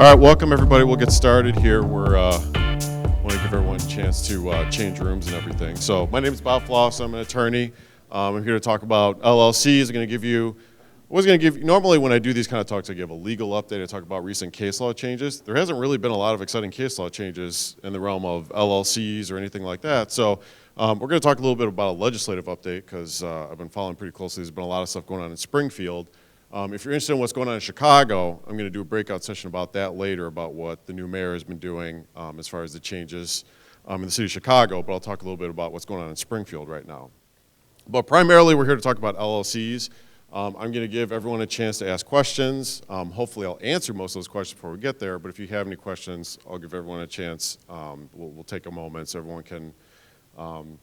right, welcome everybody. We'll get started here. We're want to give everyone a chance to change rooms and everything. So my name is Bob Floss. I'm an attorney. I'm here to talk about LLCs. Normally when I do these kind of talks, I give a legal update. I talk about recent case law changes. There hasn't really been a lot of exciting case law changes in the realm of LLCs or anything like that. So we're going to talk a little bit about a legislative update because I've been following pretty closely. There's been a lot of stuff going on in Springfield. If you're interested in what's going on in Chicago, I'm going to do a breakout session about that later, about what the new mayor has been doing as far as the changes in the city of Chicago, but I'll talk a little bit about what's going on in Springfield right now. But primarily, we're here to talk about LLCs. I'm going to give everyone a chance to ask questions. Hopefully, I'll answer most of those questions before we get there, but if you have any questions, I'll give everyone a chance. We'll take a moment so everyone can,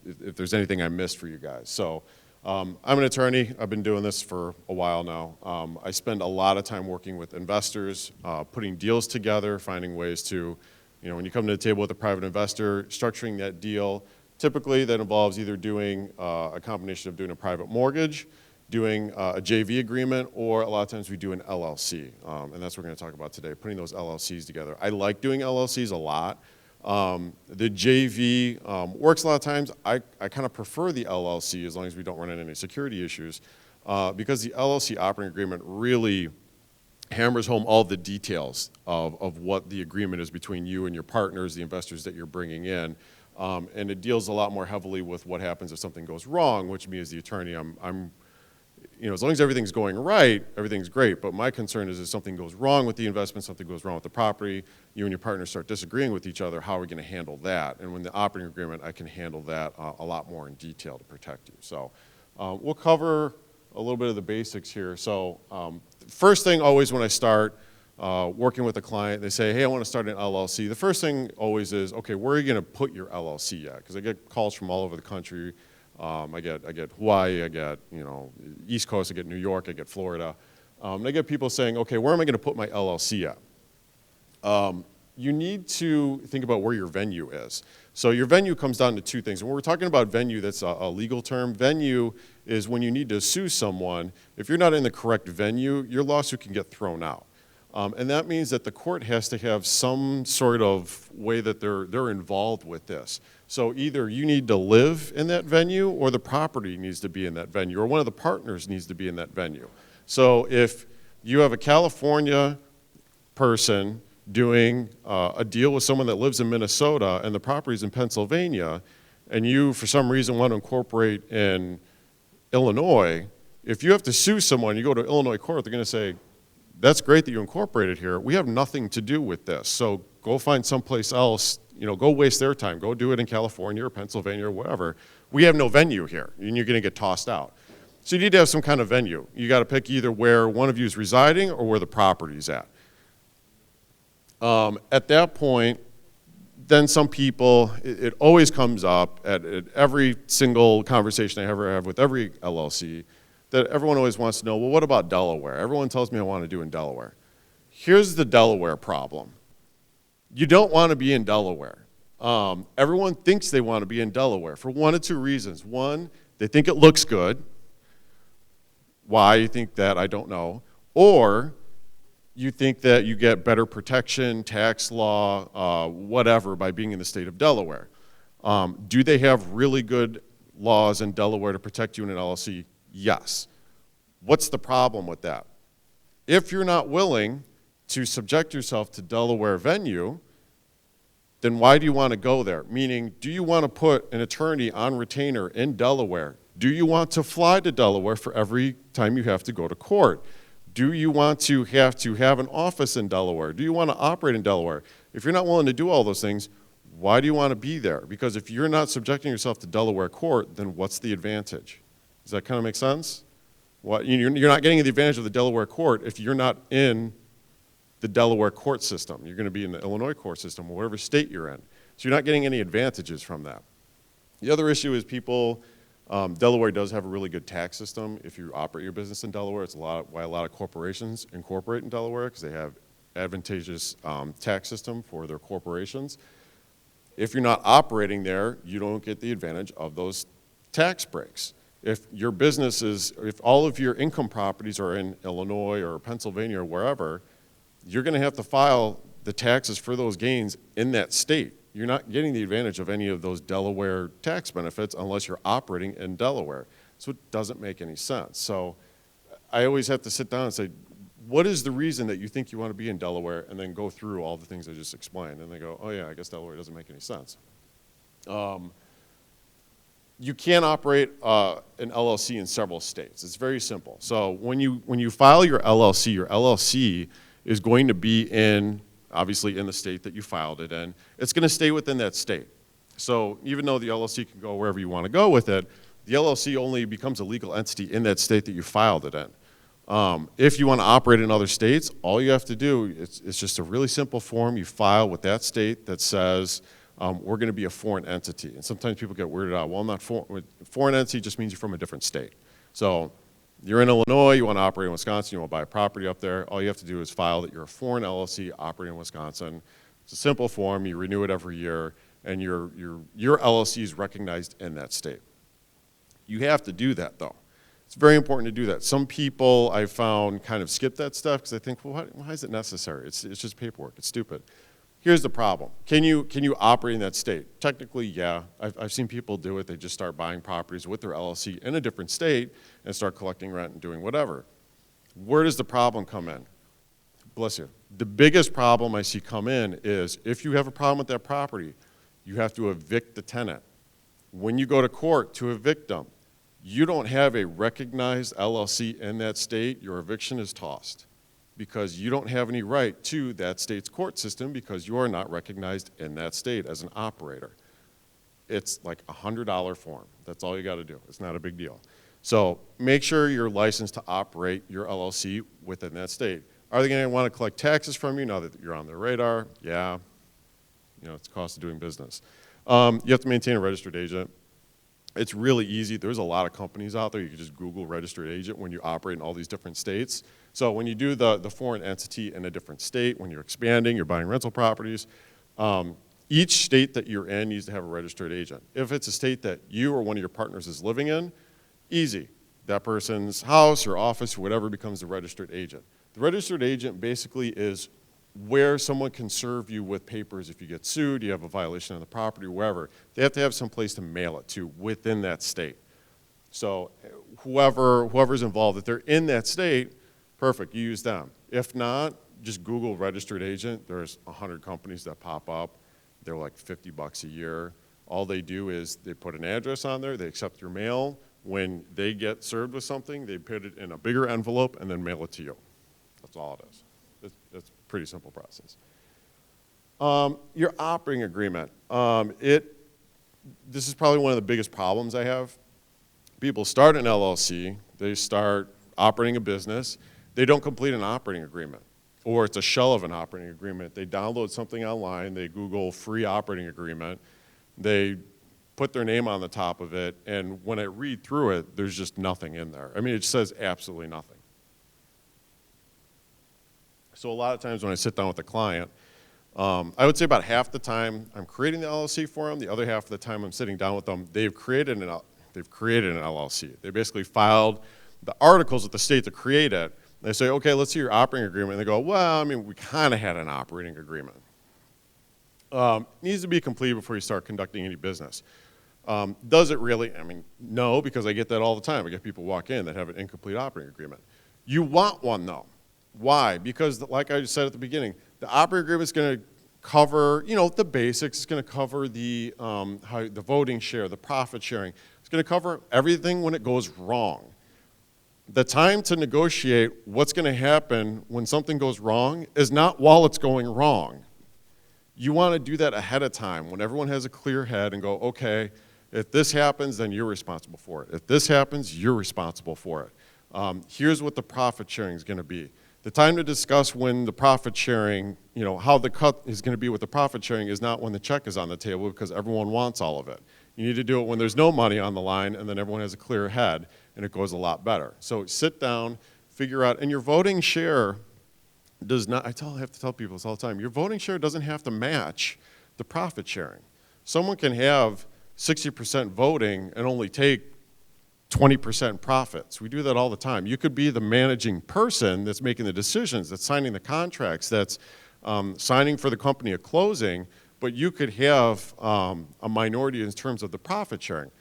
if there's anything I missed for you guys. So. I'm an attorney. I've been doing this for a while now. I spend a lot of time working with investors, putting deals together, finding ways to, when you come to the table with a private investor, structuring that deal. Typically, that involves either doing a combination of doing a private mortgage, doing a JV agreement, or a lot of times we do an LLC. And that's what we're going to talk about today, putting those LLCs together. I like doing LLCs a lot. The JV works a lot of times. I kind of prefer the LLC as long as we don't run into any security issues because the LLC operating agreement really hammers home all the details of what the agreement is between you and your partners, the investors that you're bringing in. And it deals a lot more heavily with what happens if something goes wrong, which me as the attorney, as long as everything's going right, everything's great. But my concern is if something goes wrong with the investment, something goes wrong with the property, you and your partner start disagreeing with each other, how are we going to handle that? And when the operating agreement, I can handle that a lot more in detail to protect you. So we'll cover a little bit of the basics here. So first thing always when I start working with a client, they say, hey, I want to start an LLC. The first thing always is, okay, where are you going to put your LLC at? Because I get calls from all over the country. I get Hawaii, I get East Coast, I get New York, I get Florida. And I get people saying, okay, where am I going to put my LLC at? You need to think about where your venue is. So your venue comes down to two things. When we're talking about venue, that's a legal term. Venue is when you need to sue someone. If you're not in the correct venue, your lawsuit can get thrown out. And that means that the court has to have some sort of way that they're involved with this. So either you need to live in that venue or the property needs to be in that venue or one of the partners needs to be in that venue. So if you have a California person doing a deal with someone that lives in Minnesota and the property's in Pennsylvania and you for some reason want to incorporate in Illinois, if you have to sue someone, you go to Illinois court, they're going to say, that's great that you incorporated here. We have nothing to do with this. So go find someplace else, go waste their time. Go do it in California or Pennsylvania or wherever. We have no venue here, and you're going to get tossed out. So you need to have some kind of venue. You got to pick either where one of you is residing or where the property's at. At that point, then some people, it always comes up at every single conversation I ever have with every LLC, that everyone always wants to know, well, what about Delaware? Everyone tells me I want to do in Delaware. Here's the Delaware problem. You don't want to be in Delaware. Everyone thinks they want to be in Delaware for one of two reasons. One, they think it looks good. Why you think that, I don't know. Or you think that you get better protection, tax law, whatever, by being in the state of Delaware. Do they have really good laws in Delaware to protect you in an LLC? Yes. What's the problem with that? If you're not willing to subject yourself to Delaware venue, then why do you want to go there? Meaning, do you want to put an attorney on retainer in Delaware? Do you want to fly to Delaware for every time you have to go to court? Do you want to have an office in Delaware? Do you want to operate in Delaware? If you're not willing to do all those things, why do you want to be there? Because if you're not subjecting yourself to Delaware court, then what's the advantage? Does that kind of make sense? You're not getting the advantage of the Delaware court if you're not in the Delaware court system. You're going to be in the Illinois court system, or whatever state you're in. So you're not getting any advantages from that. The other issue is Delaware does have a really good tax system. If you operate your business in Delaware, it's why a lot of corporations incorporate in Delaware, because they have advantageous tax system for their corporations. If you're not operating there, you don't get the advantage of those tax breaks. If your business if all of your income properties are in Illinois or Pennsylvania or wherever, you're going to have to file the taxes for those gains in that state. You're not getting the advantage of any of those Delaware tax benefits unless you're operating in Delaware. So it doesn't make any sense. So I always have to sit down and say, what is the reason that you think you want to be in Delaware, and then go through all the things I just explained. And they go, oh yeah, I guess Delaware doesn't make any sense. You can operate an LLC in several states. It's very simple. So when you file your LLC is going to be obviously in the state that you filed it in. It's going to stay within that state. So even though the LLC can go wherever you want to go with it, the LLC only becomes a legal entity in that state that you filed it in. If you want to operate in other states, all you have to do, it's just a really simple form you file with that state that says, we're going to be a foreign entity. And sometimes people get weirded out. Well, I'm not foreign entity just means you're from a different state. So you're in Illinois, you want to operate in Wisconsin, you want to buy a property up there, all you have to do is file that you're a foreign LLC operating in Wisconsin. It's a simple form, you renew it every year, and your LLC is recognized in that state. You have to do that though. It's very important to do that. Some people I've found kind of skip that stuff because they think, well, why is it necessary? It's just paperwork, it's stupid. Here's the problem. Can you operate in that state? Technically, yeah. I've seen people do it. They just start buying properties with their LLC in a different state and start collecting rent and doing whatever. Where does the problem come in? Bless you. The biggest problem I see come in is if you have a problem with that property, you have to evict the tenant. When you go to court to evict them, you don't have a recognized LLC in that state, your eviction is tossed because you don't have any right to that state's court system because you are not recognized in that state as an operator. It's like a $100 form. That's all you got to do. It's not a big deal. So make sure you're licensed to operate your LLC within that state. Are they going to want to collect taxes from you now that you're on their radar? Yeah. You know, it's the cost of doing business. You have to maintain a registered agent. It's really easy. There's a lot of companies out there. You can just Google registered agent when you operate in all these different states. So when you do the foreign entity in a different state, when you're expanding, you're buying rental properties, each state that you're in needs to have a registered agent. If it's a state that you or one of your partners is living in, easy. That person's house or office or whatever becomes the registered agent. The registered agent basically is where someone can serve you with papers if you get sued, you have a violation of the property, wherever. They have to have some place to mail it to within that state. So whoever's involved, if they're in that state, perfect, you use them. If not, just Google registered agent. There's 100 companies that pop up. They're like $50 a year. All they do is they put an address on there, they accept your mail. When they get served with something, they put it in a bigger envelope and then mail it to you. That's all it is. It's a pretty simple process. Your operating agreement. This is probably one of the biggest problems I have. People start an LLC, they start operating a business, they don't complete an operating agreement, or it's a shell of an operating agreement. They download something online, they Google free operating agreement, they put their name on the top of it, and when I read through it, there's just nothing in there. I mean, it says absolutely nothing. So a lot of times when I sit down with a client, I would say about half the time I'm creating the LLC for them, the other half of the time I'm sitting down with them, they've created an LLC. They basically filed the articles with the state to create it. They say, okay, let's see your operating agreement. And they go, well, I mean, we kind of had an operating agreement. Needs to be completed before you start conducting any business. Does it really? I mean, no, because I get that all the time. I get people walk in that have an incomplete operating agreement. You want one though. Why? Because like I said at the beginning, the operating agreement is going to cover, you know, the basics. It's going to cover the voting share, the profit sharing. It's going to cover everything when it goes wrong. The time to negotiate what's going to happen when something goes wrong is not while it's going wrong. You want to do that ahead of time when everyone has a clear head and go, okay, if this happens, then you're responsible for it. If this happens, you're responsible for it. Here's what the profit sharing is going to be. The time to discuss when the profit sharing, you know, how the cut is going to be with the profit sharing is not when the check is on the table because everyone wants all of it. You need to do it when there's no money on the line and then everyone has a clear head and it goes a lot better. So sit down, figure out, and your voting share does not, I have to tell people this all the time, your voting share doesn't have to match the profit sharing. Someone can have 60% voting and only take 20% profits. We do that all the time. You could be the managing person that's making the decisions, that's signing the contracts, that's signing for the company at closing, but you could have a minority in terms of the profit sharing.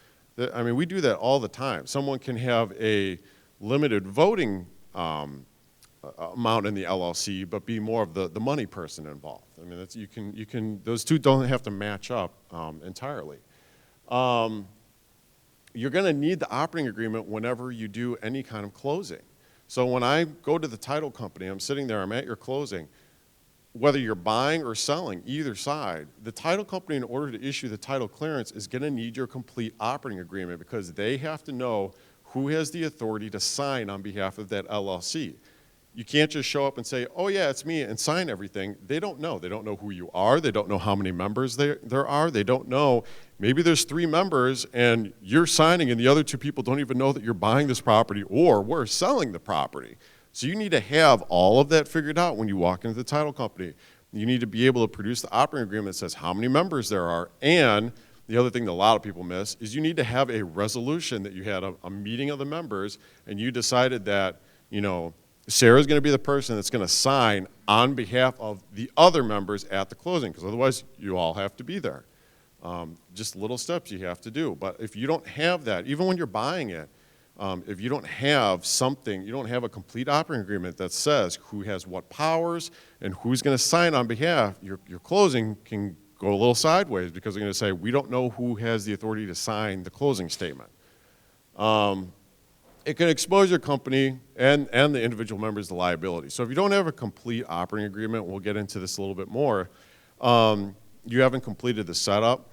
I mean, we do that all the time. Someone can have a limited voting amount in the LLC, but be more of the money person involved. I mean, that's, you can, those two don't have to match up entirely. You're going to need the operating agreement whenever you do any kind of closing. So when I go to the title company, I'm sitting there, I'm at your closing, whether you're buying or selling, either side, the title company, in order to issue the title clearance, is going to need your complete operating agreement because they have to know who has the authority to sign on behalf of that LLC. You can't just show up and say, oh yeah, it's me, and sign everything. They don't know. They don't know who you are. They don't know how many members there are. They don't know. Maybe there's 3 members and you're signing and the other 2 people don't even know that you're buying this property or we're selling the property. So you need to have all of that figured out when you walk into the title company. You need to be able to produce the operating agreement that says how many members there are, and the other thing that a lot of people miss is you need to have a resolution that you had a meeting of the members and you decided that, you know, Sarah's going to be the person that's going to sign on behalf of the other members at the closing, because otherwise you all have to be there. Just little steps you have to do. But if you don't have that, even when you're buying it, if you don't have something, you don't have a complete operating agreement that says who has what powers and who's going to sign on behalf, your closing can go a little sideways because they're going to say, we don't know who has the authority to sign the closing statement. It can expose your company and the individual members to liability. So if you don't have a complete operating agreement, we'll get into this a little bit more, you haven't completed the setup,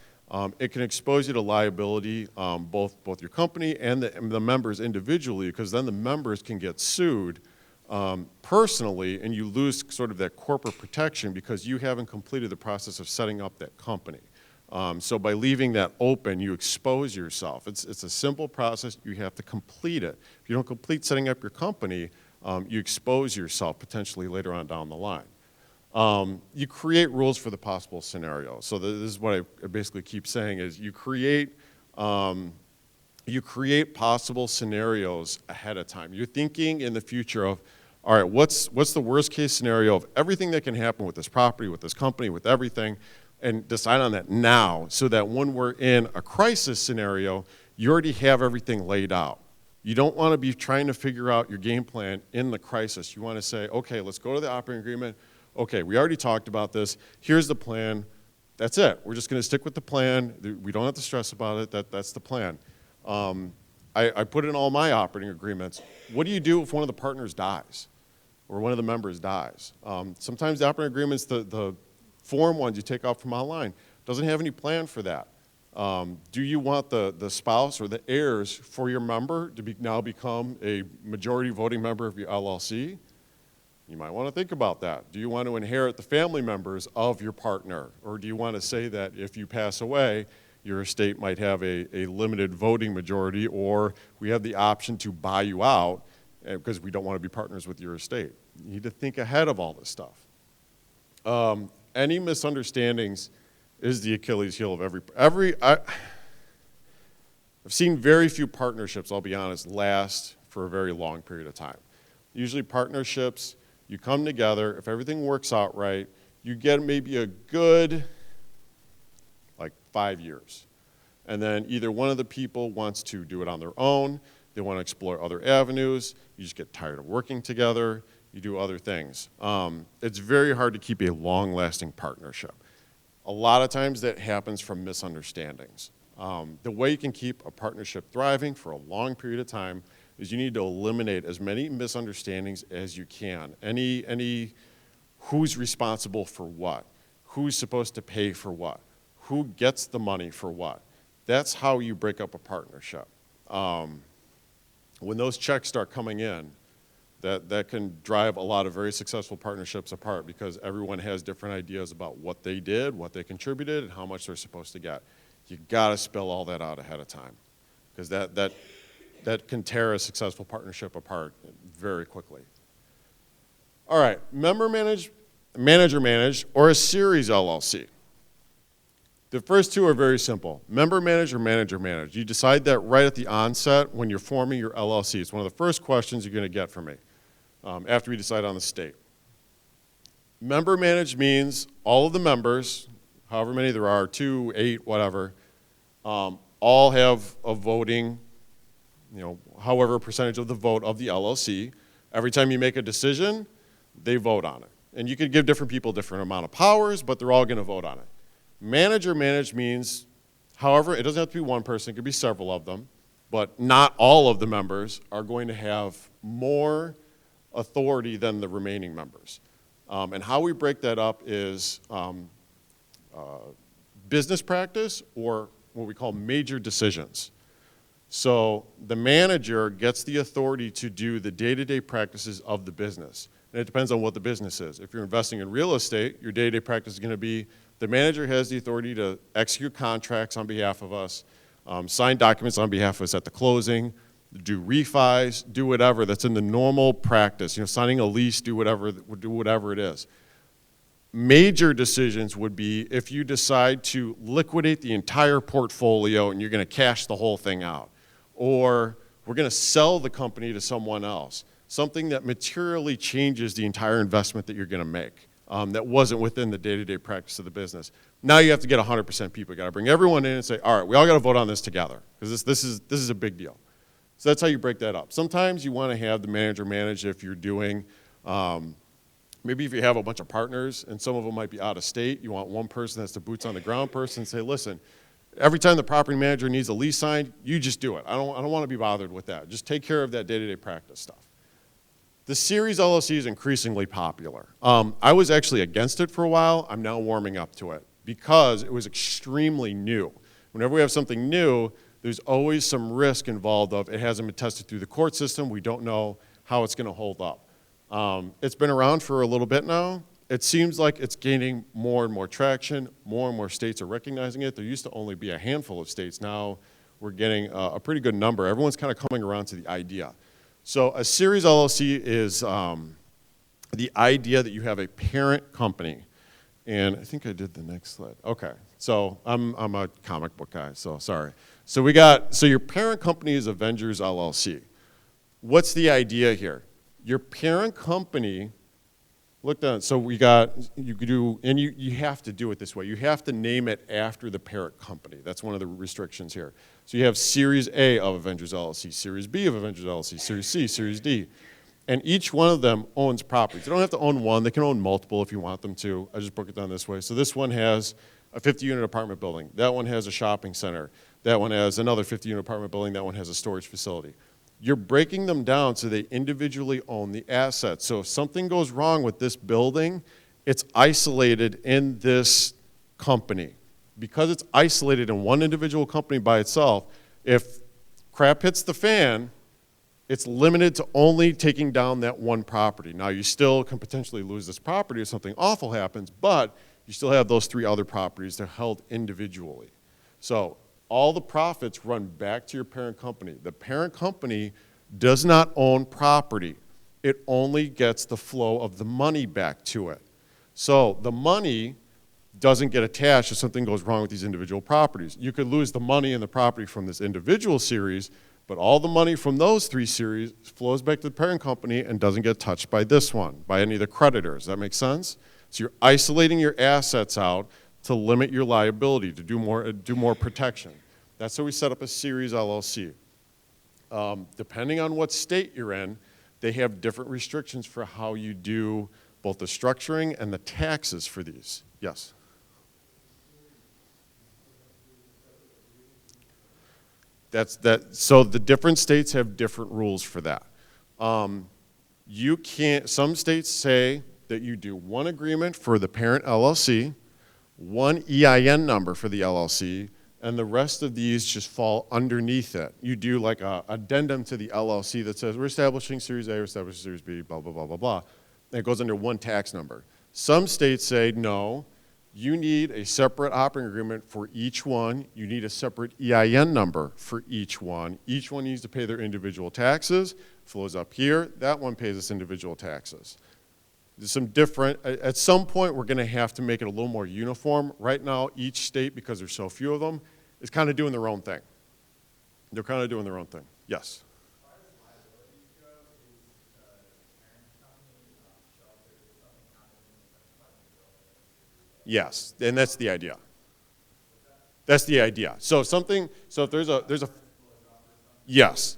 it can expose you to liability, both your company and the members individually, because then the members can get sued personally and you lose sort of that corporate protection because you haven't completed the process of setting up that company. So by leaving that open, you expose yourself. It's a simple process. You have to complete it. If you don't complete setting up your company, you expose yourself potentially later on down the line. You create rules for the possible scenarios. So this is what I basically keep saying is you create possible scenarios ahead of time. You're thinking in the future of, all right, what's the worst case scenario of everything that can happen with this property, with this company, with everything, and decide on that now so that when we're in a crisis scenario, you already have everything laid out. You don't want to be trying to figure out your game plan in the crisis. You want to say, okay, let's go to the operating agreement. Okay, we already talked about this. Here's the plan. That's it. We're just going to stick with the plan. We don't have to stress about it. That's the plan. I put in all my operating agreements. What do you do if one of the partners dies or one of the members dies? Sometimes the operating agreements, the form ones you take off from online, doesn't have any plan for that. Do you want the spouse or the heirs for your member to now become a majority voting member of your LLC? You might want to think about that. Do you want to inherit the family members of your partner? Or do you want to say that if you pass away, your estate might have a limited voting majority, or we have the option to buy you out because we don't want to be partners with your estate? You need to think ahead of all this stuff. Any misunderstandings is the Achilles heel of I've seen very few partnerships, I'll be honest, last for a very long period of time. Usually partnerships, you come together, if everything works out right, you get maybe a good, like 5 years. And then either one of the people wants to do it on their own, they want to explore other avenues, you just get tired of working together, you do other things. It's very hard to keep a long-lasting partnership. A lot of times that happens from misunderstandings. The way you can keep a partnership thriving for a long period of time is you need to eliminate as many misunderstandings as you can. Any who's responsible for what, who's supposed to pay for what, who gets the money for what. That's how you break up a partnership. When those checks start coming in, that can drive a lot of very successful partnerships apart because everyone has different ideas about what they did, what they contributed, and how much they're supposed to get. You gotta spell all that out ahead of time because that can tear a successful partnership apart very quickly. All right, member managed, manager managed, or a series LLC. The first two are very simple. Member managed or manager managed. You decide that right at the onset when you're forming your LLC. It's one of the first questions you're going to get from me after we decide on the state. Member managed means all of the members, however many there are, 2, 8, whatever, all have a voting, however percentage of the vote of the LLC. Every time you make a decision, they vote on it. And you could give different people different amount of powers, but they're all going to vote on it. Manager managed means, however, it doesn't have to be one person, it could be several of them, but not all of the members are going to have more authority than the remaining members. And how we break that up is business practice or what we call major decisions. So the manager gets the authority to do the day-to-day practices of the business. And it depends on what the business is. If you're investing in real estate, your day-to-day practice is going to be the manager has the authority to execute contracts on behalf of us, sign documents on behalf of us at the closing, do refis, do whatever that's in the normal practice. Signing a lease, do whatever it is. Major decisions would be if you decide to liquidate the entire portfolio and you're going to cash the whole thing out, or we're going to sell the company to someone else. Something that materially changes the entire investment that you're going to make that wasn't within the day-to-day practice of the business. Now you have to get 100% people. You got to bring everyone in and say, all right, we all got to vote on this together because this is a big deal. So that's how you break that up. Sometimes you want to have the manager manage if you're doing, maybe if you have a bunch of partners and some of them might be out of state, you want one person that's the boots on the ground person and say, listen, every time the property manager needs a lease signed, you just do it. I don't want to be bothered with that. Just take care of that day-to-day practice stuff. The series LLC is increasingly popular. I was actually against it for a while. I'm now warming up to it because it was extremely new. Whenever we have something new, there's always some risk involved of it hasn't been tested through the court system. We don't know how it's going to hold up. It's been around for a little bit now. It seems like it's gaining more and more traction. More and more states are recognizing it. There used to only be a handful of states. Now we're getting a pretty good number. Everyone's kind of coming around to the idea. So a series LLC is the idea that you have a parent company. And I think I did the next slide. Okay, so I'm a comic book guy, so sorry. So your parent company is Avengers LLC. What's the idea here? Your parent company, look down, so you could do, and you have to do it this way. You have to name it after the parent company. That's one of the restrictions here. So you have Series A of Avengers LLC, Series B of Avengers LLC, Series C, Series D. And each one of them owns properties. They don't have to own one. They can own multiple if you want them to. I just broke it down this way. So this one has a 50-unit apartment building. That one has a shopping center. That one has another 50-unit apartment building. That one has a storage facility. You're breaking them down so they individually own the assets. So if something goes wrong with this building, it's isolated in this company. Because it's isolated in one individual company by itself, if crap hits the fan, it's limited to only taking down that one property. Now, you still can potentially lose this property if something awful happens, but you still have those 3 other properties. They're held individually. So all the profits run back to your parent company. The parent company does not own property. It only gets the flow of the money back to it. So the money doesn't get attached if something goes wrong with these individual properties. You could lose the money and the property from this individual series, but all the money from those 3 series flows back to the parent company and doesn't get touched by this one, by any of the creditors. Does that make sense? So you're isolating your assets out to limit your liability, to do more protection. That's how we set up a series LLC. Depending on what state you're in, they have different restrictions for how you do both the structuring and the taxes for these. Yes? So the different states have different rules for that. Some states say that you do one agreement for the parent LLC, one EIN number for the LLC, and the rest of these just fall underneath it. You do like an addendum to the LLC that says, we're establishing Series A, we're establishing Series B, blah, blah, blah, blah, blah. And it goes under one tax number. Some states say, no, you need a separate operating agreement for each one. You need a separate EIN number for each one. Each one needs to pay their individual taxes. Flows up here. That one pays its individual taxes. There's some different, at some point we're going to have to make it a little more uniform. Right now, each state, because there's so few of them, is kind of doing their own thing. They're kind of doing their own thing. Yes? Yes, and that's the idea. That's the idea. So if there's a, yes.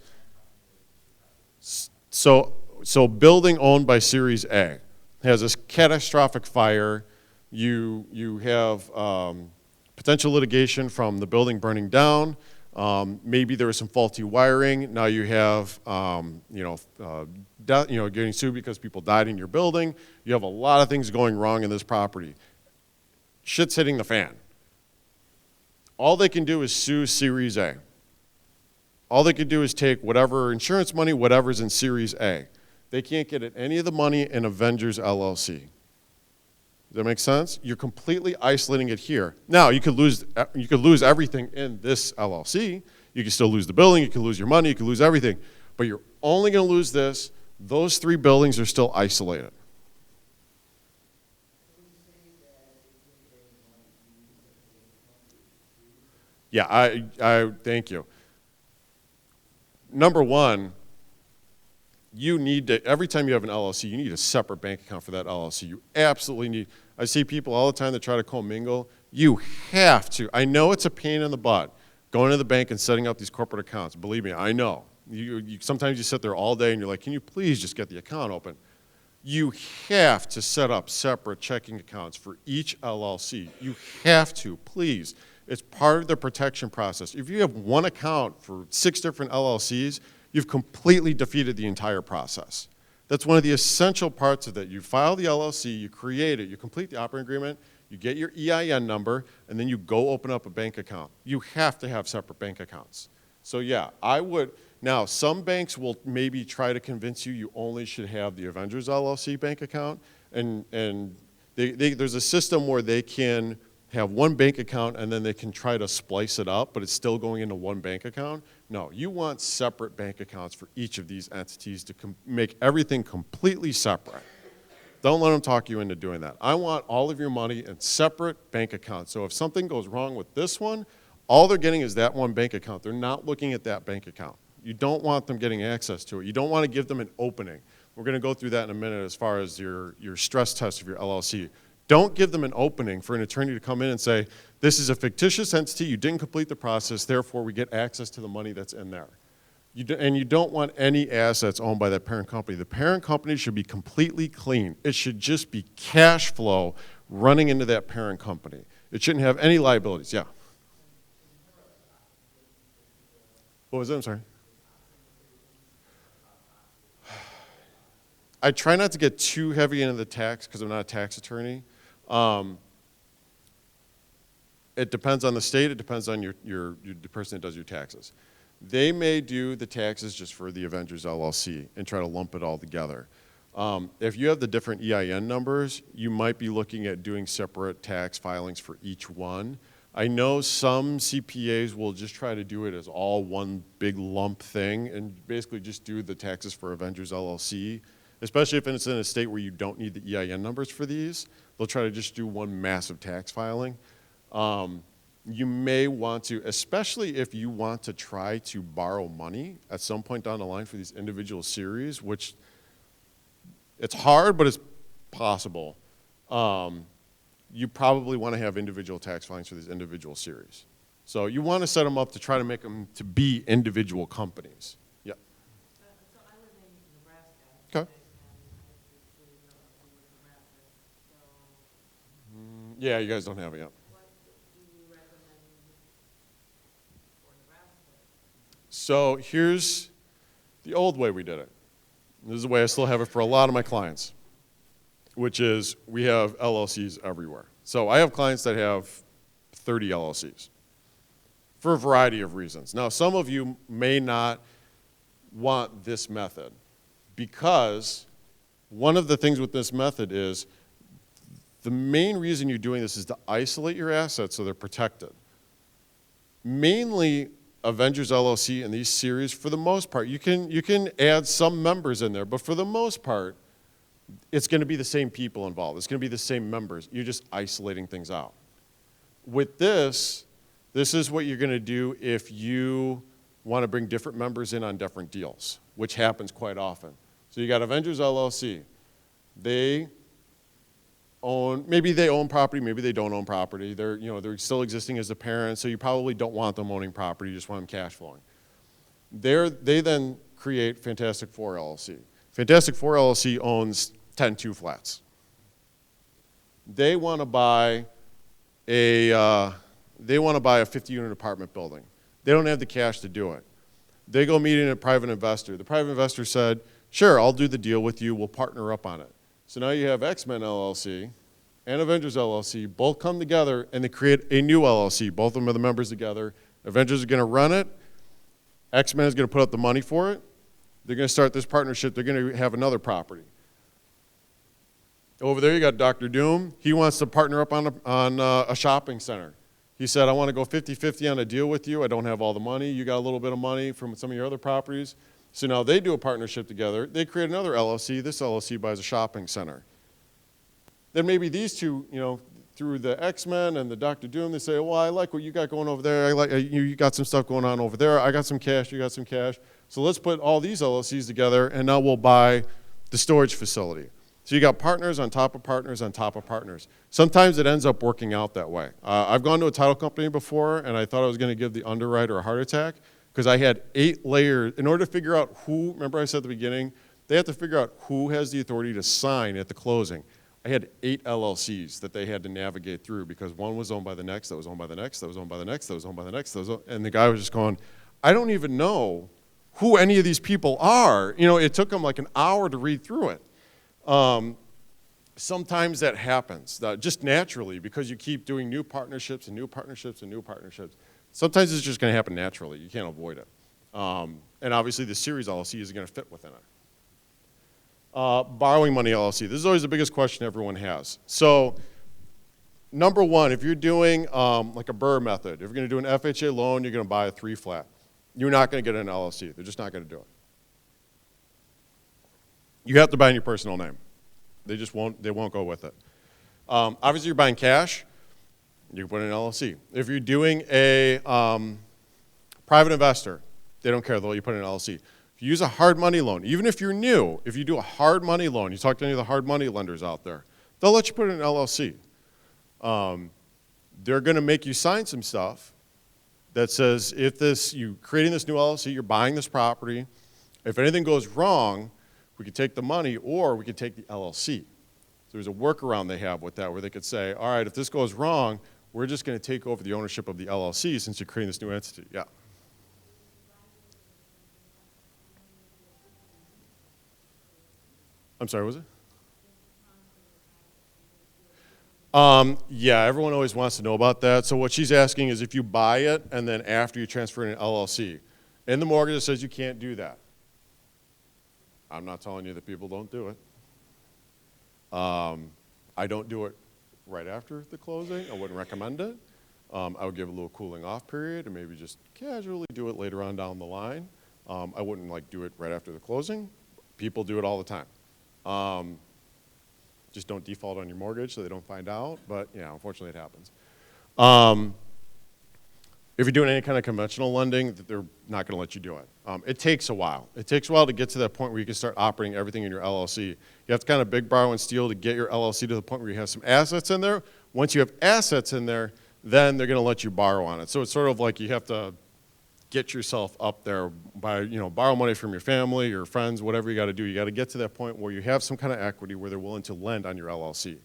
So building owned by Series A has this catastrophic fire. You have potential litigation from the building burning down. Maybe there was some faulty wiring. Now you have getting sued because people died in your building. You have a lot of things going wrong in this property. Shit's hitting the fan. All they can do is sue Series A. All they can do is take whatever insurance money, whatever's in Series A. They can't get at any of the money in Avengers LLC. Does that make sense? You're completely isolating it here. Now, you could lose everything in this LLC. You can still lose the building, you can lose your money, you can lose everything. But you're only going to lose this. Those 3 buildings are still isolated. Yeah, I thank you. Number one, you need to, every time you have an LLC, you need a separate bank account for that LLC. You absolutely need. I see people all the time that try to commingle. You have to. I know it's a pain in the butt going to the bank and setting up these corporate accounts. Believe me, I know. Sometimes you sit there all day and you're like, can you please just get the account open? You have to set up separate checking accounts for each LLC. You have to, please. It's part of the protection process. If you have one account for 6 different LLCs, you've completely defeated the entire process. That's one of the essential parts of it. You file the LLC, you create it, you complete the operating agreement, you get your EIN number, and then you go open up a bank account. You have to have separate bank accounts. So yeah, I would. Now, some banks will maybe try to convince you only should have the Avengers LLC bank account, and there's a system where they can have one bank account and then they can try to splice it up, but it's still going into one bank account. No, you want separate bank accounts for each of these entities to make everything completely separate. Don't let them talk you into doing that. I want all of your money in separate bank accounts. So if something goes wrong with this one, all they're getting is that one bank account. They're not looking at that bank account. You don't want them getting access to it. You don't want to give them an opening. We're going to go through that in a minute as far as your stress test of your LLC. Don't give them an opening for an attorney to come in and say, this is a fictitious entity, you didn't complete the process, therefore we get access to the money that's in there. And you don't want any assets owned by that parent company. The parent company should be completely clean. It should just be cash flow running into that parent company. It shouldn't have any liabilities. Yeah. What was that? I'm sorry. I try not to get too heavy into the tax because I'm not a tax attorney. It depends on the state. It depends on the person that does your taxes. They may do the taxes just for the Avengers LLC and try to lump it all together. If you have the different EIN numbers, you might be looking at doing separate tax filings for each one. I know some CPAs will just try to do it as all one big lump thing and basically just do the taxes for Avengers LLC, especially if it's in a state where you don't need the EIN numbers for these. They'll try to just do one massive tax filing. You may want to, especially if you want to try to borrow money at some point down the line for these individual series, which it's hard, but it's possible. You probably want to have individual tax filings for these individual series. So you want to set them up to try to make them to be individual companies. Yeah. So I live in Nebraska. Okay. Yeah, you guys don't have it yet. What do you recommend for Nebraska? So here's the old way we did it. This is the way I still have it for a lot of my clients, which is we have LLCs everywhere. So I have clients that have 30 LLCs for a variety of reasons. Now, some of you may not want this method because one of the things with this method is the main reason you're doing this is to isolate your assets so they're protected. Mainly Avengers LLC and these series, for the most part, you can add some members in there, but for the most part, it's going to be the same people involved. It's going to be the same members. You're just isolating things out. With this is what you're going to do if you want to bring different members in on different deals, which happens quite often. So you got Avengers LLC. They own, maybe they own property, maybe they don't own property. They're, you know, they're still existing as a parent, so you probably don't want them owning property, you just want them cash flowing. They then create Fantastic Four LLC. Fantastic Four LLC owns 10 two-flats. They want to buy a 50-unit apartment building. They don't have the cash to do it. They go meet a private investor. The private investor said, sure, I'll do the deal with you, we'll partner up on it. So now you have X-Men LLC and Avengers LLC both come together and they create a new LLC. Both of them are the members together. Avengers are going to run it. X-Men is going to put up the money for it. They're going to start this partnership. They're going to have another property. Over there you got Dr. Doom. He wants to partner up on a shopping center. He said, I want to go 50-50 on a deal with you. I don't have all the money. You got a little bit of money from some of your other properties. So now they do a partnership together. They create another LLC. This LLC buys a shopping center. Then maybe these two, you know, through the X-Men and the Dr. Doom, they say, well, I like what you got going over there. I like you got some stuff going on over there. I got some cash. You got some cash. So let's put all these LLCs together, and now we'll buy the storage facility. So you got partners on top of partners on top of partners. Sometimes it ends up working out that way. I've gone to a title company before, and I thought I was going to give the underwriter a heart attack because I had 8 layers. In order to figure out who, remember I said at the beginning, they have to figure out who has the authority to sign at the closing. I had 8 LLCs that they had to navigate through because one was owned by the next, that was owned by the next, that was owned by the next, that was owned by the next, and the guy was just going, I don't even know who any of these people are. You know, it took him like an hour to read through it. Sometimes that happens, just naturally, because you keep doing new partnerships and new partnerships and new partnerships. Sometimes it's just going to happen naturally. You can't avoid it. And obviously the series LLC is going to fit within it. Borrowing money LLC. This is always the biggest question everyone has. So number one, if you're doing like a Burr method, if you're going to do an FHA loan, you're going to buy a 3-flat. You're not going to get an LLC. They're just not going to do it. You have to buy in your personal name. They won't go with it. Obviously, you're buying cash. You can put in an LLC. If you're doing a private investor, they don't care. They'll let you put in an LLC. If you use a hard money loan, even if you're new, if you do a hard money loan, you talk to any of the hard money lenders out there, they'll let you put in an LLC. They're going to make you sign some stuff that says if you're creating this new LLC, you're buying this property, if anything goes wrong, we could take the money or we could take the LLC. So there's a workaround they have with that where they could say, all right, if this goes wrong, we're just going to take over the ownership of the LLC since you're creating this new entity. Yeah. I'm sorry, was it? Yeah, everyone always wants to know about that. So what she's asking is if you buy it and then after you transfer it in an LLC. In the mortgage it says you can't do that. I'm not telling you that people don't do it. I don't do it right after the closing. I wouldn't recommend it. I would give a little cooling off period and maybe just casually do it later on down the line. I wouldn't like do it right after the closing. People do it all the time. Just don't default on your mortgage so they don't find out, but yeah, unfortunately it happens. If you're doing any kind of conventional lending, they're not going to let you do it. It takes a while. It takes a while to get to that point where you can start operating everything in your LLC. You have to kind of big borrow and steal to get your LLC to the point where you have some assets in there. Once you have assets in there, then they're going to let you borrow on it. So it's sort of like you have to get yourself up there by, you know, borrow money from your family, your friends, whatever you got to do. You got to get to that point where you have some kind of equity where they're willing to lend on your LLC.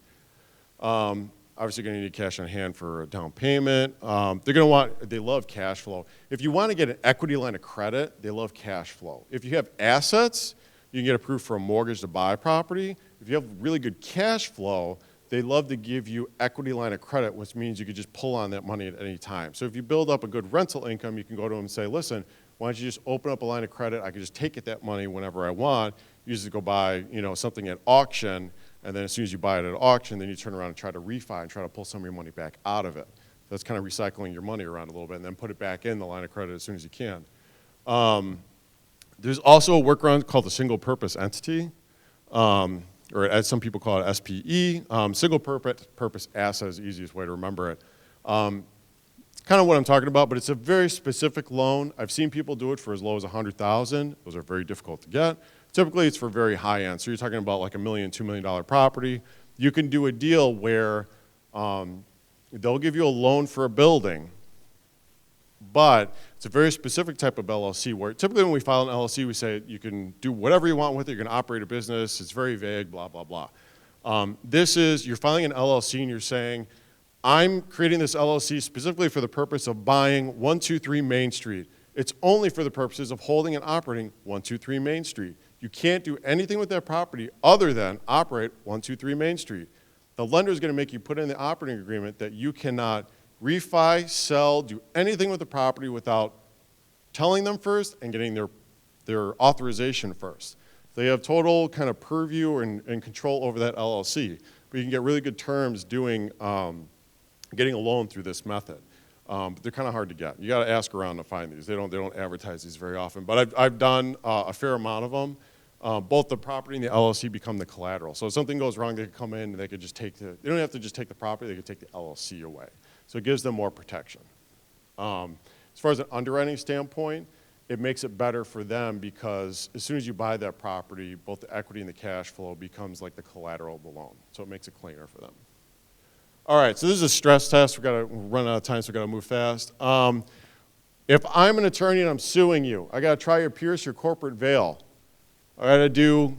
Obviously, you're going to need cash on hand for a down payment. They love cash flow. If you want to get an equity line of credit, they love cash flow. If you have assets, you can get approved for a mortgage to buy property. If you have really good cash flow, they love to give you equity line of credit, which means you could just pull on that money at any time. So if you build up a good rental income, you can go to them and say, listen, why don't you just open up a line of credit? I can just take that money whenever I want. You just go buy, you know, something at auction, and then as soon as you buy it at auction, then you turn around and try to refi and try to pull some of your money back out of it. That's kind of recycling your money around a little bit and then put it back in the line of credit as soon as you can. There's also a workaround called the single purpose entity, or as some people call it, SPE. Single purpose asset is the easiest way to remember it. It's kind of what I'm talking about, but it's a very specific loan. I've seen people do it for as low as $100,000. Those are very difficult to get. Typically, it's for very high end. So you're talking about like $1 million, $2 million property. You can do a deal where they'll give you a loan for a building, but it's a very specific type of LLC where typically when we file an LLC, we say you can do whatever you want with it. You can operate a business. It's very vague, blah, blah, blah. This is, you're filing an LLC and you're saying, I'm creating this LLC specifically for the purpose of buying 123 Main Street. It's only for the purposes of holding and operating 123 Main Street. You can't do anything with that property other than operate 123 Main Street. The lender is going to make you put in the operating agreement that you cannot refi, sell, do anything with the property without telling them first and getting their authorization first. They have total kind of purview and control over that LLC, but you can get really good terms doing getting a loan through this method. But they're kind of hard to get. You got to ask around to find these. They don't advertise these very often. But I've done a fair amount of them. Both the property and the LLC become the collateral. So if something goes wrong, they could come in and they could just take they don't have to just take the property, they could take the LLC away. So it gives them more protection. As far as an underwriting standpoint, it makes it better for them because as soon as you buy that property, both the equity and the cash flow becomes like the collateral of the loan. So it makes it cleaner for them. All right, so this is a stress test. We're run out of time, so we've got to move fast. If I'm an attorney and I'm suing you, I got to try to pierce your corporate veil. I got to do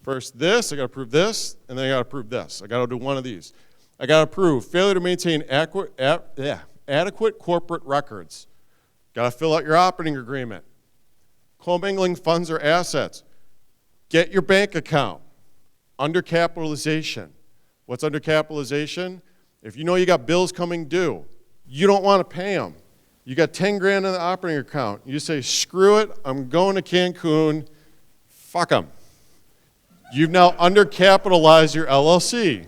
first this, I got to prove this, and then I got to prove this. I got to do one of these. I got to prove failure to maintain adequate corporate records. Got to fill out your operating agreement. Commingling funds or assets. Get your bank account. Undercapitalization. What's undercapitalization? If you know you got bills coming due, you don't want to pay them. You got 10 grand in the operating account. You say, screw it, I'm going to Cancun. Fuck them. You've now undercapitalized your LLC.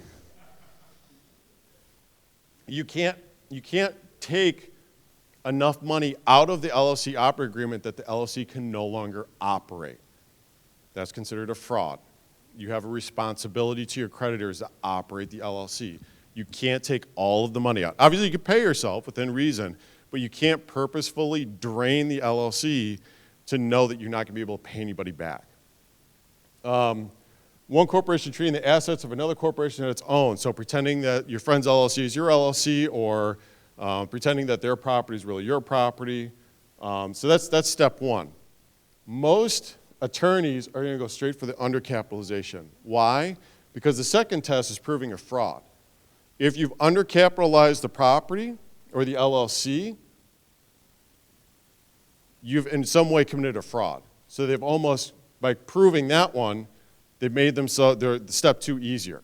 You can't take enough money out of the LLC operating agreement that the LLC can no longer operate. That's considered a fraud. You have a responsibility to your creditors to operate the LLC. You can't take all of the money out. Obviously, you can pay yourself within reason, but you can't purposefully drain the LLC to know that you're not going to be able to pay anybody back. One corporation treating the assets of another corporation at its own. So pretending that your friend's LLC is your LLC or pretending that their property is really your property. So that's step one. Most attorneys are going to go straight for the undercapitalization. Why? Because the second test is proving a fraud. If you've undercapitalized the property or the LLC, you've in some way committed a fraud. So they've almost, by proving that one, they've made their step two easier.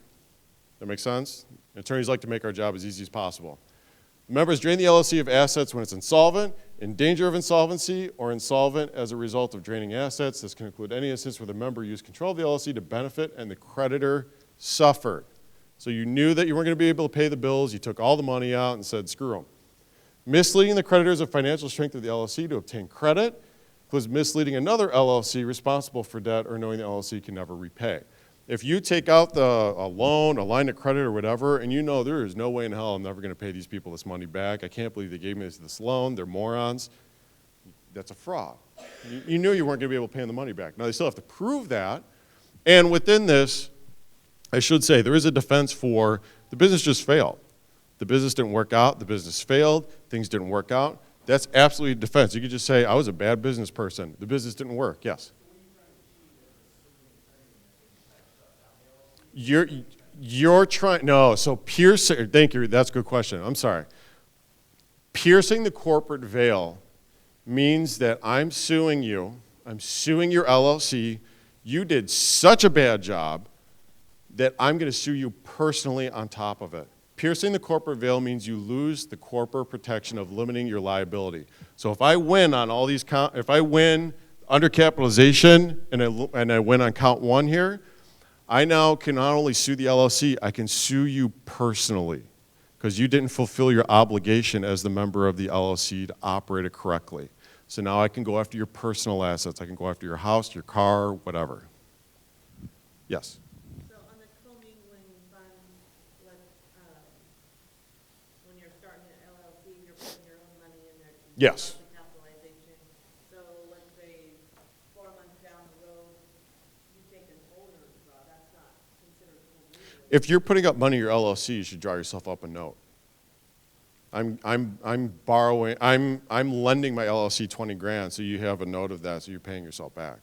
That make sense? Attorneys like to make our job as easy as possible. Members drain the LLC of assets when it's insolvent, in danger of insolvency, or insolvent as a result of draining assets. This can include any instance where the member used control of the LLC to benefit and the creditor suffered. So you knew that you weren't going to be able to pay the bills, you took all the money out and said, screw them. Misleading the creditors of financial strength of the LLC to obtain credit includes misleading another LLC responsible for debt or knowing the LLC can never repay. If you take out a loan, a line of credit or whatever, and you know there is no way in hell I'm never going to pay these people this money back, I can't believe they gave me this loan, they're morons, that's a fraud. You knew you weren't going to be able to pay them the money back. Now they still have to prove that, and within this, I should say, there is a defense for the business just failed. The business didn't work out, the business failed, things didn't work out. That's absolutely a defense. You could just say, I was a bad business person. The business didn't work. Yes? You're trying, no, so piercing, thank you, that's a good question. I'm sorry. Piercing the corporate veil means that I'm suing you, I'm suing your LLC, you did such a bad job that I'm going to sue you personally on top of it. Piercing the corporate veil means you lose the corporate protection of limiting your liability. So if I win on all these if I win undercapitalization and I win on count one here, I now can not only sue the LLC, I can sue you personally because you didn't fulfill your obligation as the member of the LLC to operate it correctly. So now I can go after your personal assets. I can go after your house, your car, whatever. Yes? So on the commingling funds, when you're starting an LLC, you're putting your own money in there to Yes. the capitalization. So let's say 4 months down the road, you take an owner's draw, that's not considered commingling. If you're putting up money in your LLC, you should draw yourself up a note. I'm borrowing, I'm lending my LLC 20 grand, so you have a note of that, so you're paying yourself back.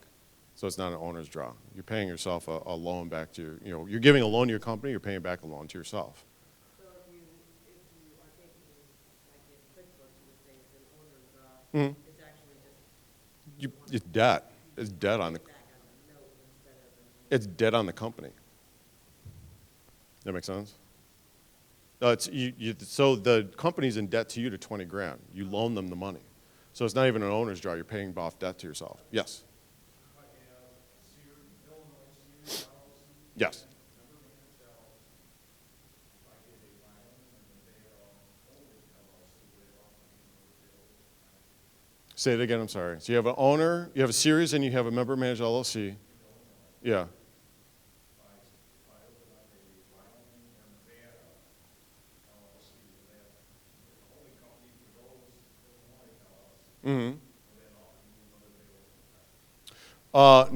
So it's not an owner's draw. You're paying yourself a loan back to your, you're giving a loan to your company, you're paying back a loan to yourself. So if you are taking, like in QuickBooks, you would say it's an owner's draw, it's actually just. It's debt. It's debt on the, Back on the note instead of. it's debt on the company. That make sense? So the company's in debt to you to 20 grand. You loan them the money. So it's not even an owner's draw. You're paying off debt to yourself. Yes? Yes. Say it again, I'm sorry. So you have an owner, you have a series, and you have a member managed LLC. Yeah. Mm-hmm.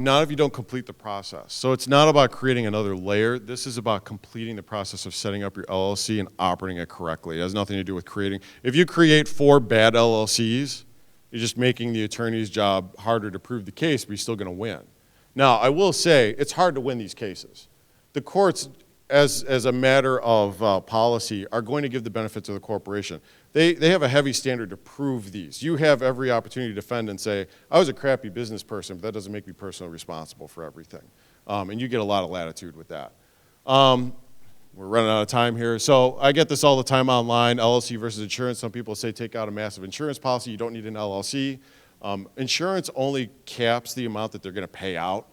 Not if you don't complete the process. So it's not about creating another layer. This is about completing the process of setting up your LLC and operating it correctly. It has nothing to do with creating. If you create 4 bad LLCs, you're just making the attorney's job harder to prove the case, but you're still going to win. Now, I will say it's hard to win these cases. The courts, as a matter of policy, are going to give the benefit to the corporation. They have a heavy standard to prove these. You have every opportunity to defend and say, I was a crappy business person, but that doesn't make me personally responsible for everything. And you get a lot of latitude with that. We're running out of time here. So I get this all the time online, LLC versus insurance. Some people say take out a massive insurance policy. You don't need an LLC. Insurance only caps the amount that they're going to pay out.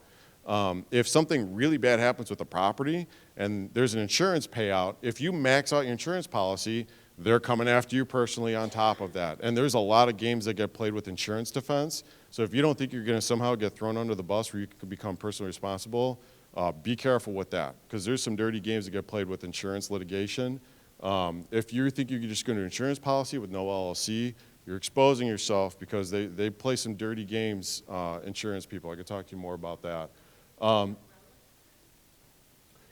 If something really bad happens with the property and there's an insurance payout, if you max out your insurance policy, they're coming after you personally on top of that. And there's a lot of games that get played with insurance defense. So if you don't think you're going to somehow get thrown under the bus where you could become personally responsible, be careful with that, because there's some dirty games that get played with insurance litigation. If you think you're just going to insurance policy with no LLC, you're exposing yourself, because they play some dirty games, insurance people. I could talk to you more about that.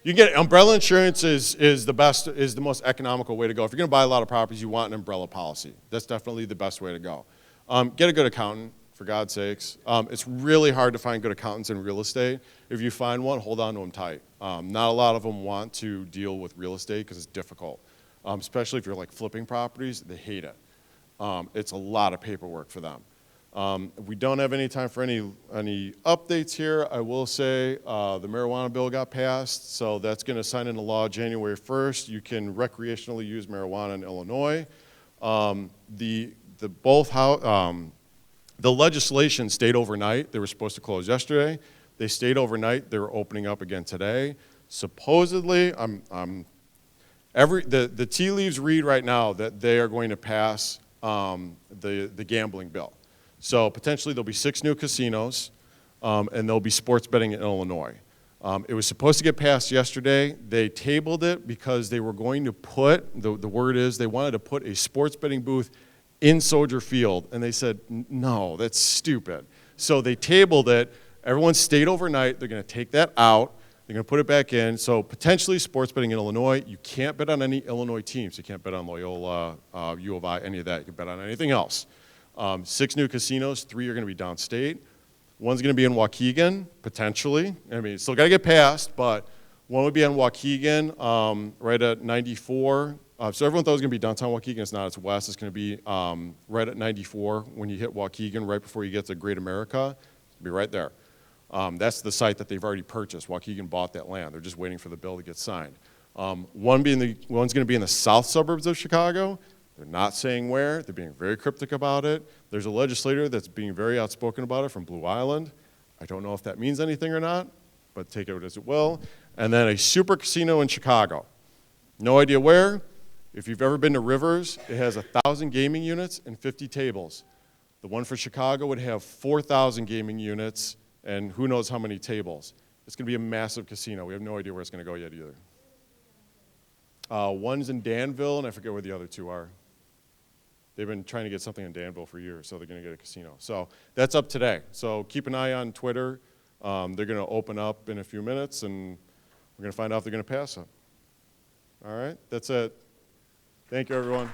You get umbrella insurance is the most economical way to go. If you're going to buy a lot of properties, you want an umbrella policy. That's definitely the best way to go. Get a good accountant, for God's sakes. It's really hard to find good accountants in real estate. If you find one, hold on to them tight. Not a lot of them want to deal with real estate because it's difficult, especially if you're like flipping properties. They hate it. It's a lot of paperwork for them. We don't have any time for any updates here. I will say the marijuana bill got passed, so that's going to sign into law January 1st. You can recreationally use marijuana in Illinois. The legislation stayed overnight. They were supposed to close yesterday. They stayed overnight. They were opening up again today. Supposedly, the tea leaves read right now that they are going to pass the gambling bill. So potentially there'll be 6 new casinos, and there'll be sports betting in Illinois. It was supposed to get passed yesterday. They tabled it because they were going to put, the word is, they wanted to put a sports betting booth in Soldier Field, and they said, no, that's stupid. So they tabled it. Everyone stayed overnight. They're going to take that out. They're going to put it back in. So potentially sports betting in Illinois. You can't bet on any Illinois teams. You can't bet on Loyola, U of I, any of that. You can bet on anything else. 6 new casinos, 3 are going to be downstate. One's going to be in Waukegan, potentially. I mean, it's still got to get passed, but one would be on Waukegan, right at 94. So everyone thought it was going to be downtown Waukegan. It's not. It's west. It's going to be right at 94 when you hit Waukegan, right before you get to Great America. It'll be right there. That's the site that they've already purchased. Waukegan bought that land. They're just waiting for the bill to get signed. One's going to be in the south suburbs of Chicago. They're not saying where. They're being very cryptic about it. There's a legislator that's being very outspoken about it from Blue Island. I don't know if that means anything or not, but take it as it will. And then a super casino in Chicago. No idea where. If you've ever been to Rivers, it has 1,000 gaming units and 50 tables. The one for Chicago would have 4,000 gaming units and who knows how many tables. It's going to be a massive casino. We have no idea where it's going to go yet either. One's in Danville, and I forget where the other 2 are. They've been trying to get something in Danville for years, so they're going to get a casino. So that's up today. So keep an eye on Twitter. They're going to open up in a few minutes, and we're going to find out if they're going to pass it. All right, that's it. Thank you, everyone.